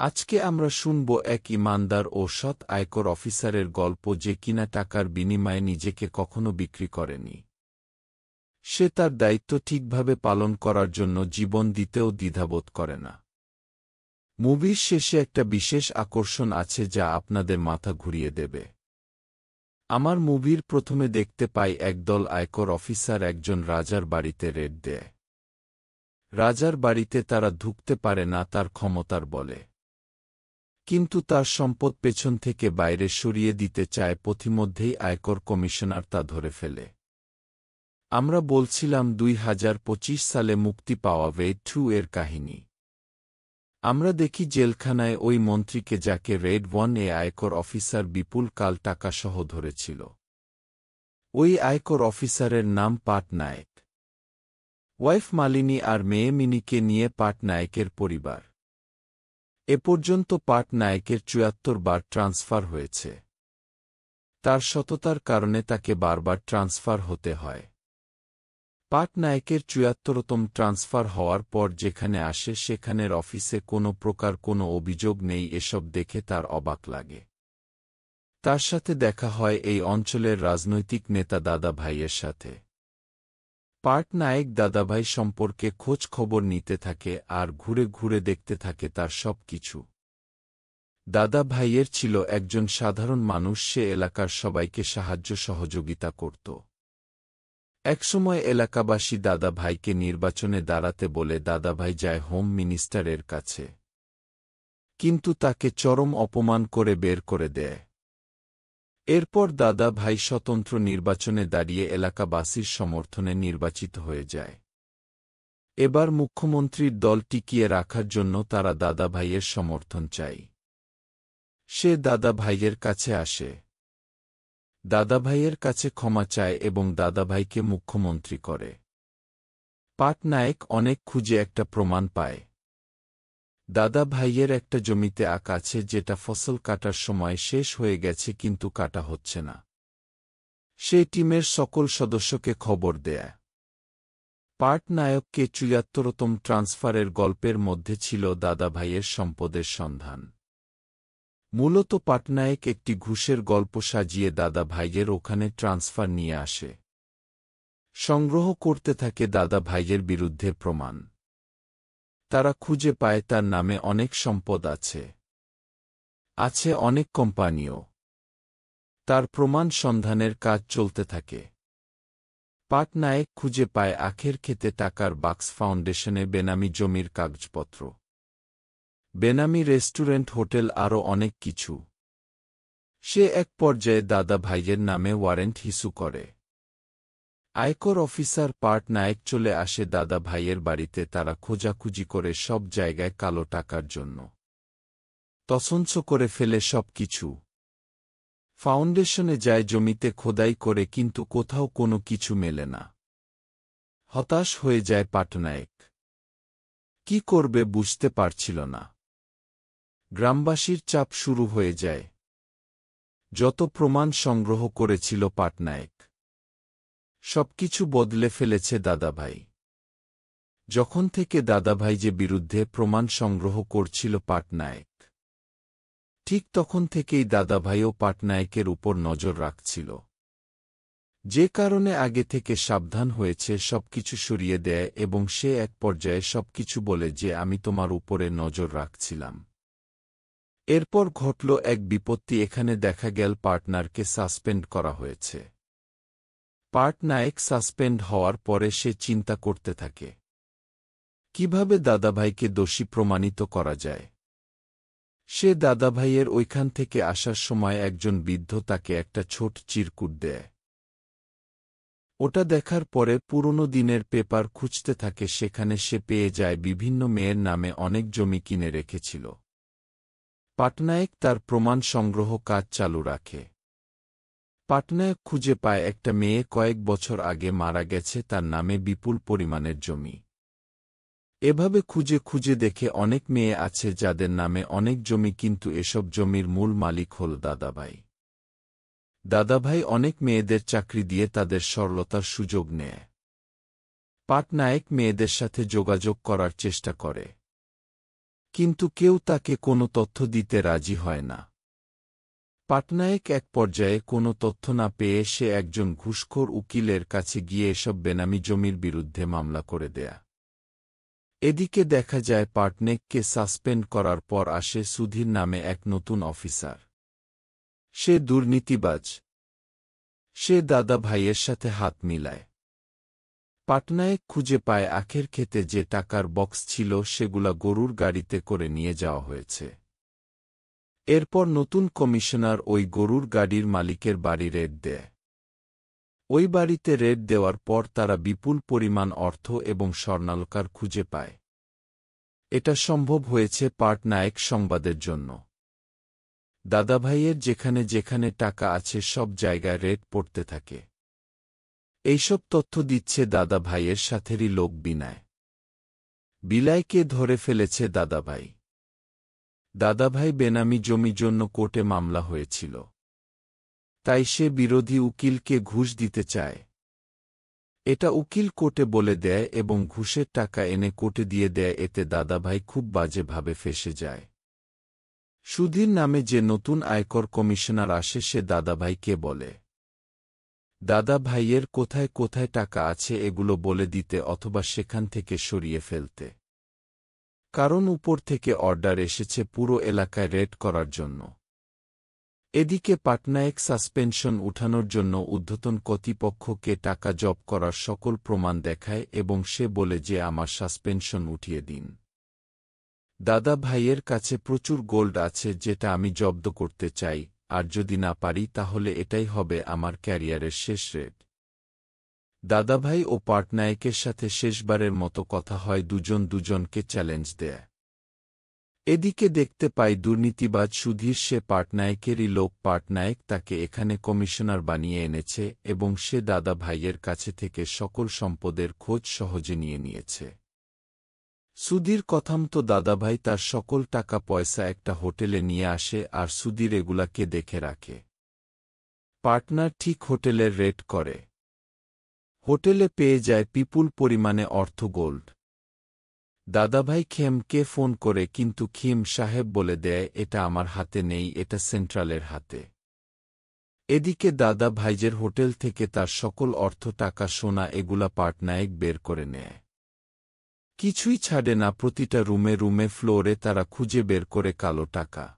আজকে আমরা শুনব এক ইমানদার ও সৎ আয়কর অফিসারের গল্প যে কিনা টাকার বিনিময়ে নিজেকে কখনো বিক্রি করেনি। সে তার দায়িত্ব ঠিকভাবে পালন করার জন্য জীবন দিতেও দ্বিধাবোধ করে না। মুভির শেষে একটা বিশেষ আকর্ষণ আছে যা আপনাদের মাথা ঘুরিয়ে দেবে। আমার মুভির প্রথমে দেখতে পাই একদল আয়কর অফিসার একজন রাজার বাড়িতে রেড দেয়। রাজার বাড়িতে তারা ঢুকতে পারে না তার ক্ষমতার বলে, কিন্তু তার সম্পদ পেছন থেকে বাইরে সরিয়ে দিতে চায়। পথিমধ্যেই আয়কর কমিশনার তা ধরে ফেলে। আমরা বলছিলাম 2025 সালে মুক্তি পাওয়া ওয়েড 2 এর কাহিনী। আমরা দেখি জেলখানায় ওই মন্ত্রীকে যাকে রেড 1 এ আয়কর অফিসার বিপুল কাল টাকাসহ ধরেছিল। ওই আয়কর অফিসারের নাম পাটনায়ক। ওয়াইফ মালিনী আর মেয়ে মিনিকে নিয়ে পাটনায়কের পরিবার। এ পর্যন্ত পাটনায়কের ৭৪ বার ট্রান্সফার হয়েছে। তার সততার কারণে তাকে বারবার ট্রান্সফার হতে হয়। পাটনায়কের ৭৪তম ট্রান্সফার হওয়ার পর যেখানে আসে সেখানের অফিসে কোনো প্রকার কোনো অভিযোগ নেই। এসব দেখে তার অবাক লাগে। তার সাথে দেখা হয় এই অঞ্চলের রাজনৈতিক নেতা দাদাভাইয়ের সাথে। পাটনায়ক দাদাভাই সম্পর্কে খোঁজ খবর নিতে থাকে আর ঘুরে ঘুরে দেখতে থাকে তার সব কিছু। দাদাভাইয়ের ছিল একজন সাধারণ মানুষ, সে এলাকার সবাইকে সাহায্য সহযোগিতা করত। একসময় এলাকাবাসী দাদাভাইকে নির্বাচনে দাঁড়াতে বলে দাদাভাই যায় হোম মিনিস্টারের কাছে, কিন্তু তাকে চরম অপমান করে বের করে দেয়। এরপর দাদাভাই স্বতন্ত্র নির্বাচনে দাঁড়িয়ে এলাকাবাসীর সমর্থনে নির্বাচিত হয়ে যায়। এবার মুখ্যমন্ত্রীর দল টিকিয়ে রাখার জন্য তারা দাদাভাইয়ের সমর্থন চায়। সে দাদাভাইয়ের কাছে আসে, দাদাভাইয়ের কাছে ক্ষমা চায় এবং দাদাভাইকে মুখ্যমন্ত্রী করে। পাটনায়ক অনেক খুঁজে একটা প্রমাণ পায়। দাদাভাইয়ের একটা জমিতে আখ আছে যেটা ফসল কাটার সময় শেষ হয়ে গেছে কিন্তু কাটা হচ্ছে না। সে টিমের সকল সদস্যকে খবর দেয়। পাটনায়ককে ৭৪তম ট্রান্সফারের গল্পের মধ্যে ছিল দাদাভাইয়ের সম্পদের সন্ধান। মূলত পাটনায়ক একটি ঘুষের গল্প সাজিয়ে দাদাভাইয়ের ওখানে ট্রান্সফার নিয়ে আসে। সংগ্রহ করতে থাকে দাদাভাইয়ের বিরুদ্ধে প্রমাণ। তারা খুঁজে পায় তার নামে অনেক সম্পদ আছে, আছে অনেক কোম্পানিও। তার প্রমাণ সন্ধানের কাজ চলতে থাকে। পাটনায়ক খুঁজে পায় আখের ক্ষেতে টাকার বাক্স, ফাউন্ডেশনে বেনামি জমির কাগজপত্র, বেনামি রেস্টুরেন্ট, হোটেল, আরও অনেক কিছু। সে এক পর্যায়ে দাদাভাইয়ের নামে ওয়ারেন্ট ইস্যু করে। আয়কর অফিসার পাটনায়ক চলে আসে দাদাভাইয়ের বাড়িতে। তারা খোঁজাখুঁজি করে সব জায়গায় কালো টাকার জন্য তছনছ করে ফেলে সব কিছু। ফাউন্ডেশনে যায়, জমিতে খোদাই করে, কিন্তু কোথাও কোনো কিছু মেলে না। হতাশ হয়ে যায় পাটনায়ক। কি করবে বুঝতে পারছিল না। গ্রামবাসীর চাপ শুরু হয়ে যায়। যত প্রমাণ সংগ্রহ করেছিল পাটনায়ক, সবকিছু বদলে ফেলেছে দাদাভাই। যখন থেকে দাদাভাই যে বিরুদ্ধে প্রমাণ সংগ্রহ করছিল পাটনায়ক, ঠিক তখন থেকেই দাদাভাইও পাটনায়কের উপর নজর রাখছিল। যে কারণে আগে থেকে সাবধান হয়েছে, সবকিছু সরিয়ে দেয় এবং সে এক পর্যায়ে সবকিছু বলে যে আমি তোমার উপরে নজর রাখছিলাম। এরপর ঘটল এক বিপত্তি। এখানে দেখা গেল পার্টনারকে সাসপেন্ড করা হয়েছে। পাটনায়ক সাসপেন্ড হওয়ার পরে সে চিন্তা করতে থাকে কিভাবে দাদাভাইকে দোষী প্রমাণিত করা যায়। সে দাদাভাইয়ের ওইখান থেকে আসার সময় একজন বৃদ্ধ তাকে একটা ছোট চিরকুট দেয়। ওটা দেখার পরে পুরনো দিনের পেপার খুঁজতে থাকে। সেখানে সে পেয়ে যায় বিভিন্ন মেয়ের নামে অনেক জমি কিনে রেখেছিল। পাটনায়ক তার প্রমাণ সংগ্রহ কাজ চালু রাখে। পাটনায়ক খুঁজে পায় একটা মেয়ে কয়েক বছর আগে মারা গেছে, তার নামে বিপুল পরিমাণের জমি। এভাবে খুঁজে খুঁজে দেখে অনেক মেয়ে আছে যাদের নামে অনেক জমি, কিন্তু এসব জমির মূল মালিক হল দাদাভাই। দাদাভাই অনেক মেয়েদের চাকরি দিয়ে তাদের সরলতার সুযোগ নেয়। পাটনায়ক মেয়েদের সাথে যোগাযোগ করার চেষ্টা করে। কিন্তু কেউ তাকে কোনো তথ্য দিতে রাজি হয় না। পাটনায়েক এক পর্যায়ে কোনো তথ্য না পেয়ে সে একজন ঘুষখোর উকিলের কাছে গিয়ে এসব বেনামি জমির বিরুদ্ধে মামলা করে দেয়া। এদিকে দেখা যায় পাটনায়েককে সাসপেন্ড করার পর আসে সুধীর নামে এক নতুন অফিসার। সে দুর্নীতিবাজ। সে দাদা ভাইয়ের সাথে হাত মিলায়। পাটনায়েক খুঁজে পায় আখের ক্ষেতে যে টাকার বক্স ছিল সেগুলা গরুর গাড়িতে করে নিয়ে যাওয়া হয়েছে। এরপর নতুন কমিশনার ওই গরুর গাড়ির মালিকের বাড়ি রেড দেয়। ওই বাড়িতে রেড দেওয়ার পর তারা বিপুল পরিমাণ অর্থ এবং স্বর্ণালঙ্কার খুঁজে পায়। এটা সম্ভব হয়েছে পাটনায়েক সংবাদের জন্য। দাদাভাইয়ের যেখানে যেখানে টাকা আছে সব জায়গায় রেড পড়তে থাকে। এইসব তথ্য দিচ্ছে দাদাভাইয়ের সাথেরই লোক বিনায়। বিলাইকে ধরে ফেলেছে দাদাভাই। দাদাভাই বেনামি জমি জন্য কোর্টে মামলা হয়েছিল। তাই সে বিরোধী উকিলকে ঘুষ দিতে চায়। এটা উকিল কোর্টে বলে দেয় এবং ঘুষের টাকা এনে কোর্টে দিয়ে দেয়। এতে দাদাভাই খুব বাজেভাবে ফেঁসে যায়। সুধীর নামে যে নতুন আয়কর কমিশনার আসে সে দাদাভাইকে বলে, দাদা ভাইয়ের কোথায় কোথায় টাকা আছে এগুলো বলে দিতে অথবা সেখান থেকে সরিয়ে ফেলতে। কারণ উপর থেকে অর্ডার এসেছে পুরো এলাকায় রেড করার জন্য। এদিকে পাটনায়েক সাসপেনশন উঠানোর জন্য ঊর্ধ্বতন কর্তৃপক্ষকে টাকা জব্দ করার সকল প্রমাণ দেখায় এবং সে বলে যে আমার সাসপেনশন উঠিয়ে দিন। দাদা ভাইয়ের কাছে প্রচুর গোল্ড আছে যেটা আমি জব্দ করতে চাই, আর যদি না পারি তাহলে এটাই হবে আমার ক্যারিয়ারের শেষ রেড। দাদাভাই ও পাটনায়েকের সাথে শেষবারের মতো কথা হয়, দুজন দুজনকে চ্যালেঞ্জ দেয়। এদিকে দেখতে পাই দুর্নীতিবাজ সুধীর সে পাটনায়েকেরই লোক। পাটনায়েক তাকে এখানে কমিশনার বানিয়ে এনেছে এবং সে দাদা ভাইয়ের কাছে থেকে সকল সম্পদের খোঁজ সহজে নিয়ে নিয়েছে। সুধীর কথামতো দাদাভাই তার সকল টাকা পয়সা একটা হোটেলে নিয়ে আসে আর সুধীর এগুলাকে দেখে রাখে। পার্টনার ঠিক হোটেলের রেড করে। হোটেলে পেয়ে যায় বিপুল পরিমাণে অর্থ গোল্ড। দাদাভাই খেমকে ফোন করে কিন্তু খিম সাহেব বলে দেয় এটা আমার হাতে নেই, এটা সেন্ট্রালের হাতে। এদিকে দাদা ভাইজের হোটেল থেকে তার সকল অর্থ টাকা সোনা এগুলা পাটনায়েক বের করে নেয়। কিছুই ছাড়ে না, প্রতিটা রুমে রুমে ফ্লোরে তারা খুঁজে বের করে কালো টাকা।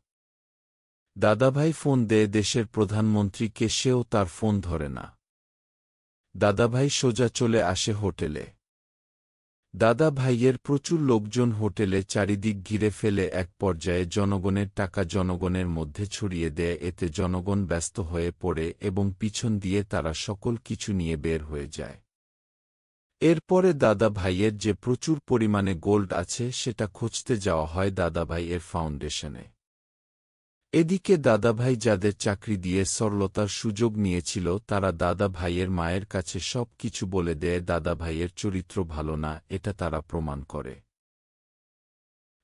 দাদাভাই ফোন দেয় দেশের প্রধানমন্ত্রীকে, সেও তার ফোন ধরে না। দাদাভাই সোজা চলে আসে হোটেলে। দাদা ভাইয়ের প্রচুর লোকজন হোটেলে চারিদিক ঘিরে ফেলে। এক পর্যায়ে জনগণের টাকা জনগণের মধ্যে ছড়িয়ে দেয়। এতে জনগণ ব্যস্ত হয়ে পড়ে এবং পিছন দিয়ে তারা সকল কিছু নিয়ে বের হয়ে যায়। এরপরে দাদা ভাইয়ের যে প্রচুর পরিমাণে গোল্ড আছে সেটা খুঁজতে যাওয়া হয় দাদাভাইয়ের ফাউন্ডেশনে। এদিকে দাদাভাই যাদের চাকরি দিয়ে সরলতার সুযোগ নিয়েছিল তারা দাদা ভাইয়ের মায়ের কাছে সব কিছু বলে দেয়। দাদা ভাইয়ের চরিত্র ভালো না এটা তারা প্রমাণ করে।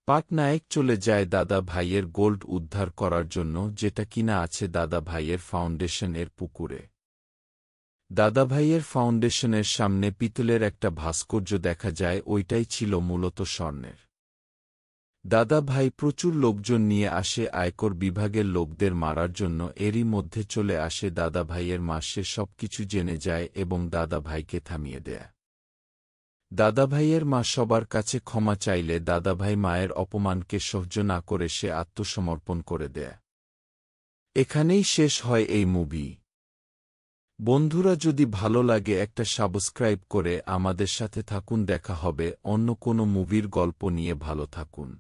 পাটনায়েক চলে যায় দাদা ভাইয়ের গোল্ড উদ্ধার করার জন্য, যেটা কিনা আছে দাদা ভাইয়ের ফাউন্ডেশনের পুকুরে। দাদাভাইয়ের ফাউন্ডেশনের সামনে পিতলের একটা ভাস্কর্য দেখা যায়, ওইটাই ছিল মূলত স্বর্ণের। দাদা ভাই প্রচুর লোকজন নিয়ে আসে আয়কর বিভাগের লোকদের মারার জন্য। এরই মধ্যে চলে আসে দাদা ভাইয়ের মা, সে সবকিছু জেনে যায় এবং দাদা ভাইকে থামিয়ে দেয়। দাদা ভাইয়ের মা সবার কাছে ক্ষমা চাইলে দাদাভাই মায়ের অপমানকে সহ্য না করে সে আত্মসমর্পণ করে দেয়। এখানেই শেষ হয় এই মুভি। বন্ধুরা, যদি ভালো লাগে একটা সাবস্ক্রাইব করে আমাদের সাথে থাকুন। দেখা হবে অন্য কোনো মুভির গল্প নিয়ে। ভালো থাকুন।